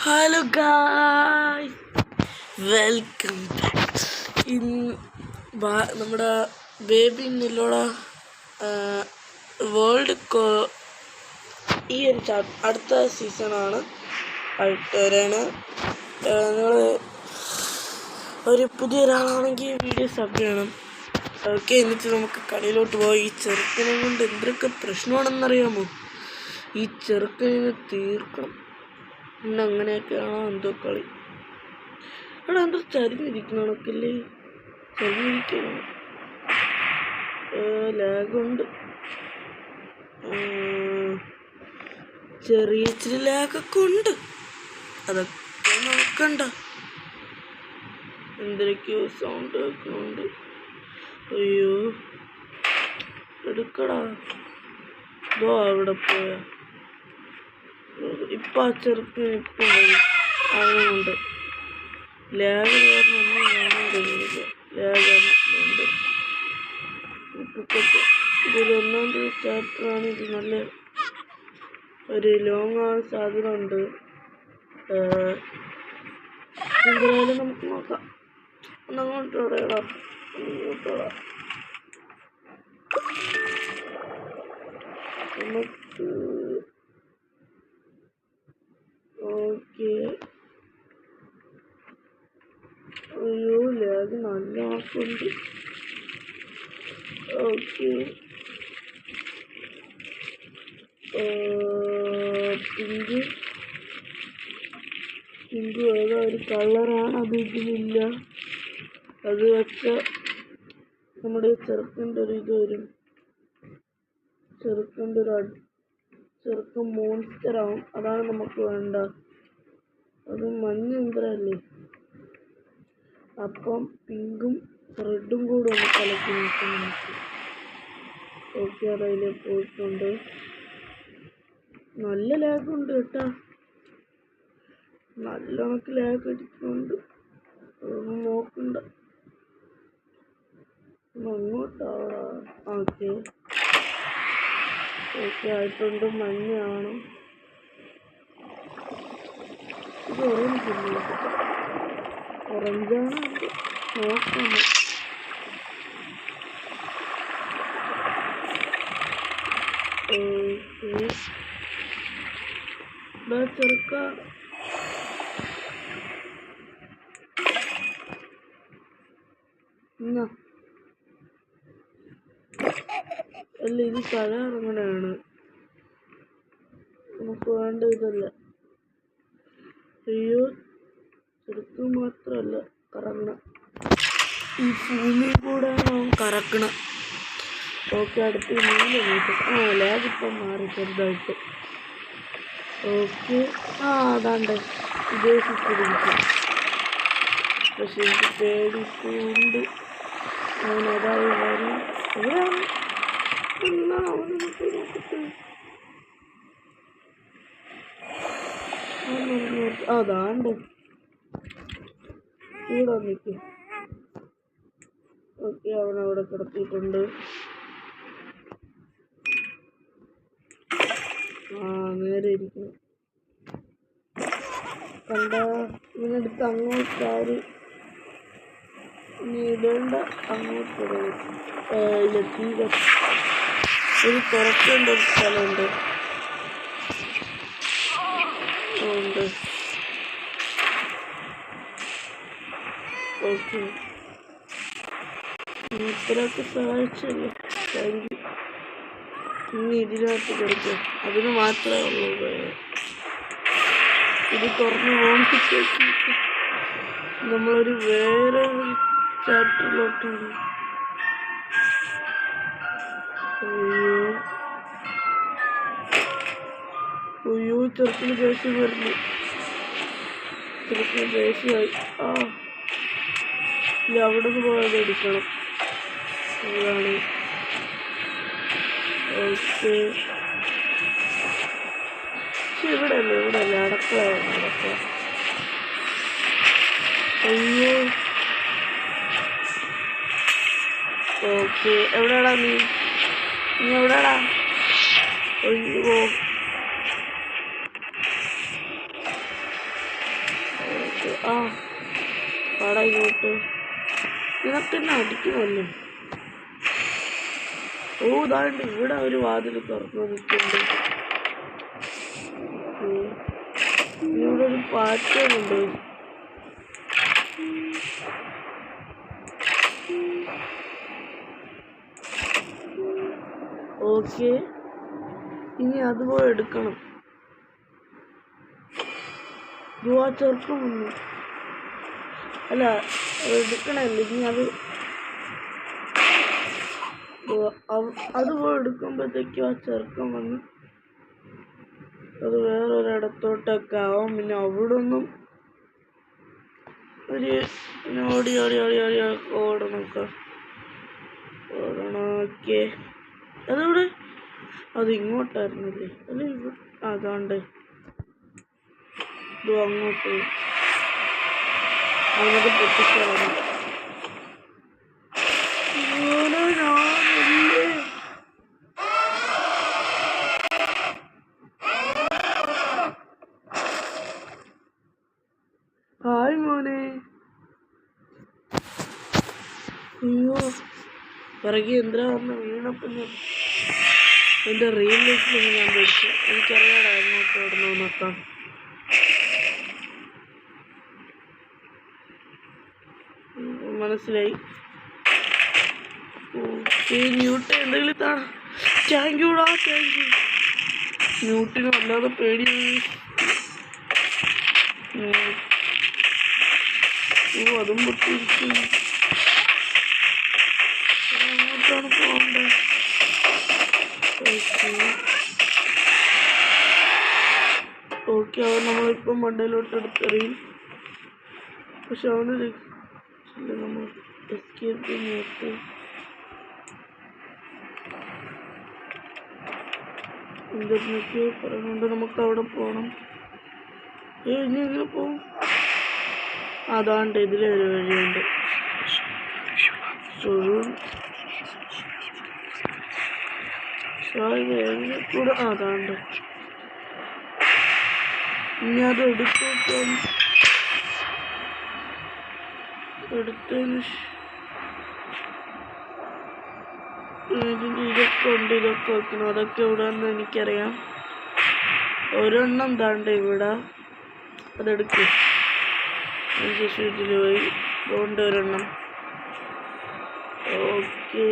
Hello guys, welcome back. നമ്മുടെ baby നില്ലോള world ഈ ഒരു അടുത്ത സീസണാണ് ആയിട്ട് വരാണ്. നിങ്ങൾ ഒരു പുതിയ ഒരാളാണെങ്കിൽ വീഡിയോ സബ് ചെയ്യണം. ഓക്കെ, എന്നിട്ട് നമുക്ക് കളിയിലോട്ട് പോയി. ഈ ചെറുക്കനെ കൊണ്ട് എന്തൊക്കെ പ്രശ്നമാണെന്നറിയാമോ? ഈ ചെറുക്കനെ തീർക്കണം. പിന്നെ അങ്ങനെയൊക്കെയാണോ എന്തോ കളി. അവിടെ എന്തോ ചരിഞ്ഞിരിക്കണം, കണക്കല്ലേ? ചരിഞ്ഞിരിക്കണം. ലാഗുണ്ട്, ചെറിയ ലാഗൊക്കെ ഉണ്ട്. അതൊക്കെ നോക്കണ്ട. എന്തൊക്കെയോ സൗണ്ട് കേൾക്കുന്നുണ്ട്. അയ്യോ, എടുക്കടാ. ഇതോ അവിടെ പോയ ഇപ്പം ആ ചെറുക്കൻ ഇപ്പം വരും. അതുകൊണ്ട് ലാഗ് കാരണം ഒന്നും കാണാൻ കഴിയില്ല. ലാഗുണ്ട്. ഇതൊരു 1ാം ചാപ്റ്ററാണ്. ഇത് നല്ല ഒരു ലോങ് ആവാൻ സാധ്യത ഉണ്ട്. എന്തായാലും നമുക്ക് നോക്കാം. ഒന്നങ്ങോട്ടോടാ, അങ്ങോട്ടോടാ. നമുക്ക് ഓക്കെ. അയ്യോ, ലാഗ് നല്ല ആക്കുണ്ട്. ഓക്കെ, പിങ്ക് ഏതോ ഒരു കളറാണ്. അത് ഇതിലില്ല. അത് വെച്ച നമ്മുടെ ചെറുക്കൻ്റെ ഒരു ഇത് വരും. ചെറുക്കൻ മോൺസ്റ്റർ ആവും. അതാണ് നമുക്ക് വേണ്ട. അത് മഞ്ഞ യന്ത്രമല്ലേ. അപ്പം പിങ്കും റെഡും കൂടെ ഒന്ന് കലക്കി നോക്കാം നമുക്ക്. ഓക്കെ, അതതിൽ പോയിട്ടുണ്ട്. നല്ല ലാഗുണ്ട് കേട്ടാ. നല്ല കണക്ക് ലാഗ് അടിക്കുന്നുണ്ട്. അതൊന്നും നോക്കണ്ട. അങ്ങോട്ടാവാ. ഓക്കെ ആയിട്ടുണ്ട്. മഞ്ഞാണ്. ഇത് ഓറഞ്ചില്ല, ഓറഞ്ചാണ്. നോക്കണം. ചെറുക്ക അല്ല, ഇത് തല ഇറങ്ങണയാണ്. നമുക്ക് വേണ്ട ഇതല്ല. അയ്യോ, ചെറുക്ക് മാത്രമല്ല കറങ്ങണ, ഈ ഭൂമി കൂടെ കറക്കണം. ഓക്കെ, അടുത്ത് ലാഗിപ്പം മാറി ചെറുതായിട്ട്. ഓക്കെ, അതാണ്ട് ഉദ്ദേശിച്ചിരിക്കും. പക്ഷെ എനിക്ക് പേടിച്ചുകൊണ്ട് അവനതായി വരും. എവിടെയാണ് അവനൊക്കെ നോക്കട്ടെ. അതാണ്ട് ഇവിടെ നിൽക്കും. ഓക്കെ, അവനവിടെ കിടത്തിയിട്ടുണ്ട്. നേരെ ഇരിക്കുന്നു. കണ്ട, ഇതിനടുത്ത് അങ്ങോട്ടാര് ഇനി ഇടേണ്ട. അങ്ങോട്ടിടും. ഒരു തുറക്കേണ്ട ഒരു സ്ഥലമുണ്ട്. ഉണ്ട്. ഓക്കെ, ഇത്രയൊക്കെ സഹായിച്ചല്ലോ. Thank you. ഇനി ഇതിനകത്ത് കിടക്കും. അതിന് മാത്രമേ ഉള്ളൂ. ഇത് തുറന്ന് നോക്കിച്ചേക്ക്. നമ്മളൊരു വേറെ ചാപ്റ്ററിലോട്ടാണ്. അയ്യോ, ചെറുക്കിന് ദേഷ്യം വരുന്നു. ചെറുക്കിന് ദേഷ്യമായി. ഇല്ല, അവിടെ നിന്ന് പോയത് എടുക്കണം. അതാണ്. ഓക്കെ, ഇവിടെ അല്ലേ അടക്ക. അയ്യോ, ഓക്കെ. എവിടെയാടാ നീ എവിടെയാടാ? അയ്യോ, ആ പട ഇങ്ങോട്ട് നിനക്കെന്നെ അടിക്കുമല്ലോ. ഓ ഇതാണ്ട് ഇവിടെ ഒരു വാതിൽ തുറന്നു നിൽക്കുന്നുണ്ട്. ഇവിടെ ഒരു പാറ്റയുണ്ട്. ഓക്കെ ഇനി അതുപോലെ എടുക്കണം. ആ ചെറുക്കം വന്നു. അല്ല എടുക്കണല്ലേ ഇനി അതുപോലെ എടുക്കുമ്പോഴത്തേക്കും ആ ചെറുക്കം വന്ന് അത് വേറൊരിടത്തോട്ടൊക്കെ ആവും. പിന്നെ അവിടെ ഒന്നും ഒരു ഓടി ഓടി ഓടി ഓടി ഓടണമൊക്കെ ഓക്കെ. അതവിടെ അത് ഇങ്ങോട്ടായിരുന്നല്ലേ? അല്ല ഇവിടെ അതാണ്ട് ഇത് അങ്ങോട്ട് അങ്ങോട്ട് പൊട്ടിച്ചാണ്. ഹായ് മോനെ. അയ്യോ പിറകെ എന്തിനാ വന്ന് വീണപ്പം എൻ്റെ റിയൽ ലൈഫിലൊന്നും ഞാൻ പഠിച്ചു. എനിക്കറിയാടാ അങ്ങോട്ട് ഓടണോ നോക്കാം. മനസ്സിലായി. ന്യൂട്ടൻ എന്തെങ്കിലും താങ്ക് യുടാ താങ്ക് യു. ന്യൂട്ടിന് വല്ലാതെ പേടിയാണ്. അതും പൊട്ടിയിരിക്കും. അങ്ങോട്ടാണ് പോകേണ്ടത്. ഓക്കെ അവൻ നമ്മളിപ്പം മണ്ടയിലോട്ട് എടുത്തെറിയും. പക്ഷെ അവന് നമ്മൾ എസ്കേപ്പ് നോക്ക്. എന്തൊക്കെ പറയുന്നുണ്ട്. നമുക്ക് അവിടെ പോകണം. ഇനി എങ്ങനെ പോവും? അതാണ്ട് ഇതിലെ ഒരു വഴിയുണ്ട്. കൂടെ അതാണ്ട് ഇനി അത് എടുത്തോട്ടാണ്. എടുത്തതിന് ഇതിൻ്റെ ഇതൊക്കെ ഉണ്ട്. ഇതൊക്കെ വെക്കണം. അതൊക്കെ ഇവിടെന്ന് എനിക്കറിയാം. ഒരെണ്ണം താണ്ട് ഇവിടെ അതെടുക്കും. ഇതിൽ പോയി അതുകൊണ്ട് ഒരെണ്ണം. ഓക്കെ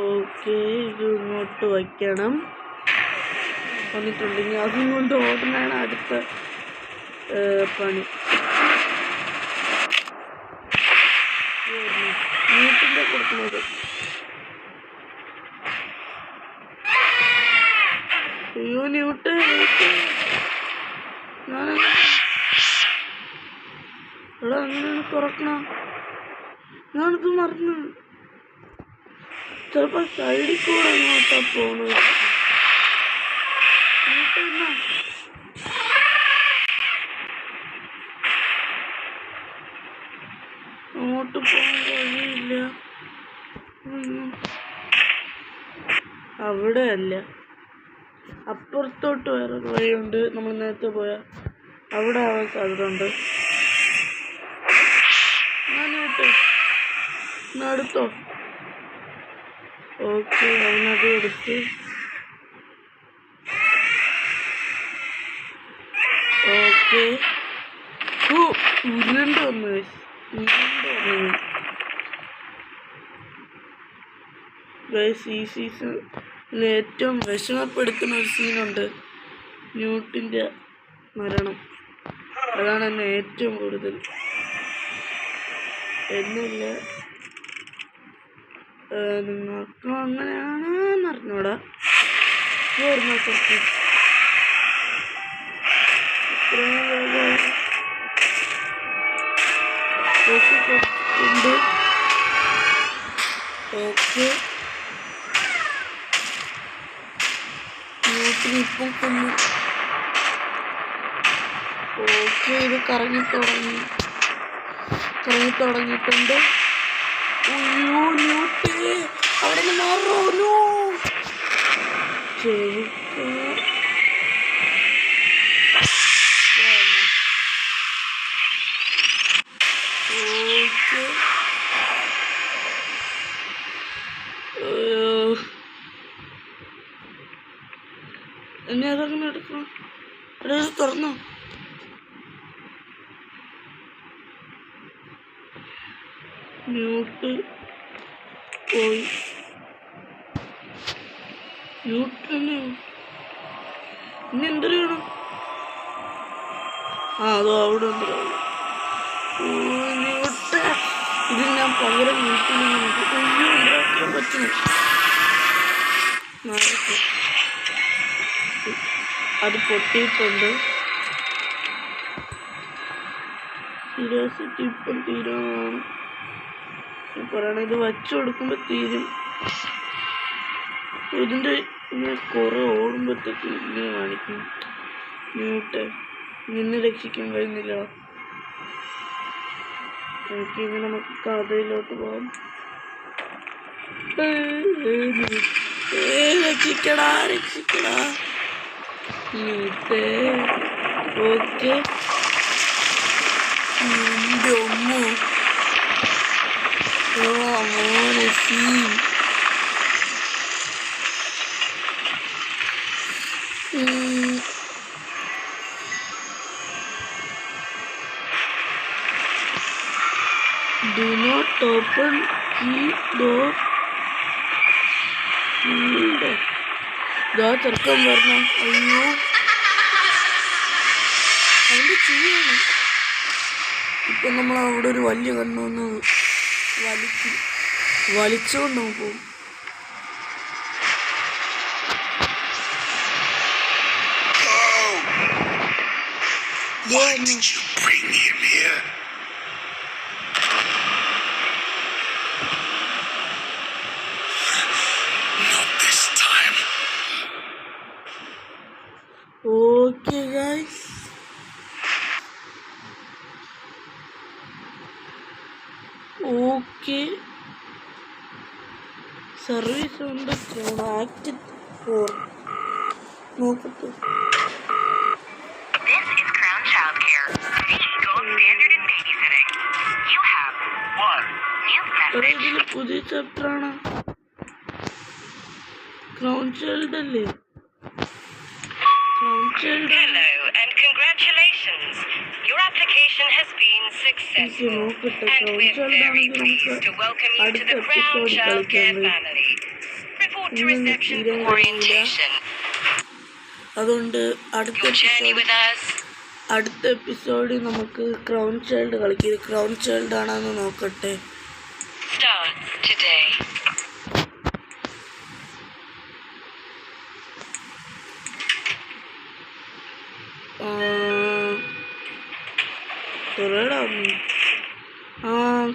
ഓക്കെ ഇത് ഇങ്ങോട്ട് വയ്ക്കണം. വന്നിട്ടുണ്ട്. ഇനി അതും കൊണ്ട് ഓടുന്നതാണ് അടുത്ത പണി. ന്യൂട്ടിൻ്റെ കൊടുക്കുന്നത്. അയ്യോ ന്യൂട്ട് എടാ അങ്ങനെയാണ് തുറക്കണം. ഞാനിത് മറന്നു. ചിലപ്പോൾ സൈഡിൽ കൂടെ അങ്ങോട്ടാ പോണത്. അങ്ങോട്ട് പോകാൻ കഴിയില്ല. അവിടെ അല്ല, അപ്പുറത്തോട്ട് വേറൊരു വഴിയുണ്ട്. നമ്മൾ നേരത്തെ പോയ അവിടെ ആവാൻ സാധ്യതയുണ്ട്. എടുത്തോ. ഓക്കെ അവനത് എടുത്ത് ഓക്കെ ഉരുണ്ട് വന്നു. ഈ സീസണിൽ ഏറ്റവും വിഷമപ്പെടുത്തുന്ന ഒരു സീനുണ്ട്. ന്യൂട്ടിൻ്റെ മരണം. അതാണ് എന്നെ ഏറ്റവും കൂടുതൽ എന്നില്ല. നിങ്ങൾക്കും അങ്ങനെയാണെന്ന് അറിഞ്ഞൂടാ. കുറച്ച് ഉണ്ട്. ഓക്കെ ഇപ്പം കൊന്നു. ഓക്കെ ഇത് കറങ്ങി തുടങ്ങിയിട്ടുണ്ട്. അയ്യോ ന്യൂട്ട് അവിടെ നിന്ന് മാറോ. എന്നെ അതങ്ങനെ എടുക്കണം. എടാ ഇത് തുറന്നോ? മ്യൂട്ട് പോയി. മ്യൂട്ട് തന്നെ. ഇനി എന്തൊരു വേണം? അതോ അവിടെ ഉണ്ട്. മ്യൂട്ട് ഇത് ഞാൻ പകരം മ്യൂട്ടിൽ ഉണ്ടാക്കാൻ പറ്റും. അത് പൊട്ടിയിട്ടുണ്ട്. ക്യൂരിയോസിറ്റി ഇപ്പം തീരാനാണ് പറയണ. ഇത് വച്ചു കൊടുക്കുമ്പോൾ തീരും. ഇതിൻ്റെ ഇങ്ങനെ കുറെ ഓടുമ്പോഴത്തേക്ക് ഇങ്ങനെ കാണിക്കും. മ്യൂട്ട് നിന്ന് രക്ഷിക്കാൻ കഴിയുന്നില്ല. എനിക്കിങ്ങനെ നമുക്ക് കഥയിലോട്ട് പോകാം. രക്ഷിക്കടാ രക്ഷിക്കടാ. Mute okay. എൻ്റെ അമ്മ മോനെ scene. Do not open key door. ഇതാ ചെറുക്കം പറഞ്ഞ. അയ്യോ അതിൻ്റെ ചെയ്യാണ്. ഇപ്പം നമ്മൾ അവിടെ ഒരു വലിയ കണ്ണൊന്ന് വലിച്ചുകൊണ്ട് നമുക്ക് പോകും. Why did you bring him here? Not this time. Okay, guys. Okay. Service on the crown act 4. നോക്കട്ടെ. This is Crown Childcare, the gold standard in babysitting. You have one new message. ഇതില് പുതിയ chapter ആണ്. Crown child അല്ലേ? Crown child. Hello and congratulations. Your application has been successful. And we're very pleased to welcome you to the Crown Childcare family. Report to reception for orientation. അതുകൊണ്ട് അടുത്ത എപ്പിസോഡിൽ നമുക്ക് crown child കളിക്കും. Crown child ആണെന്ന് നോക്കട്ടെ.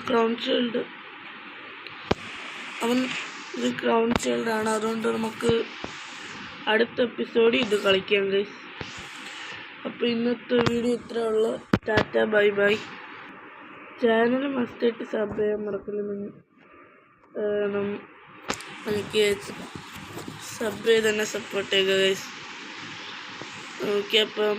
Crown child അവൻ ഇത് crown child ആണ്. അതുകൊണ്ട് നമുക്ക് അടുത്ത എപ്പിസോഡിൽ ഇത് കളിക്കാം ഗൈസ്. അപ്പോൾ ഇന്നത്തെ വീഡിയോ ഇത്ര ഉള്ളു. Tata bye bye. ചാനൽ മസ്റ്റായിട്ട് സബ് ചെയ്യാൻ മറക്കരുത്. എനിക്ക് സബ് ചെയ്ത് തന്നെ സപ്പോർട്ട് ചെയ്യുക ഗൈസ്. ഓക്കെ അപ്പം